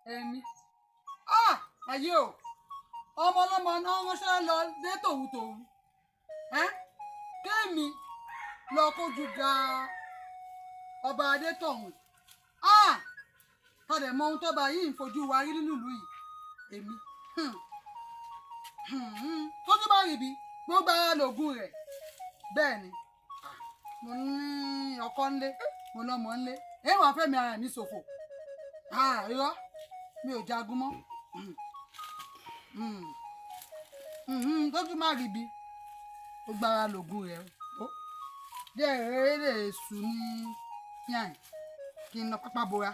èmi ayé o ọmọ ọlọ́mọ náà ránṣẹ́ lọ dé tòun kéèmí lọ kójú ga Ọba Adé tọ̀hún tọ́dẹ̀ mọ ohun tó bá yìí ń fojú wa rí nínú ìlú yìí èmi tójú bá rí bi gbogbo ara lògùn rẹ̀ bẹ́ẹ̀ ni mo ní ọkọ ńlé mo lọ́mọ ńlé èèwọ̀n fẹ́mi ara mi ṣòfò irọ́ mi ò jagun mọ́ tójú má rí bi gbogbo ara lògùn rẹ̀ o díẹ̀ rẹ̀ lè sùn ní yàn kí n lọ pápá bora.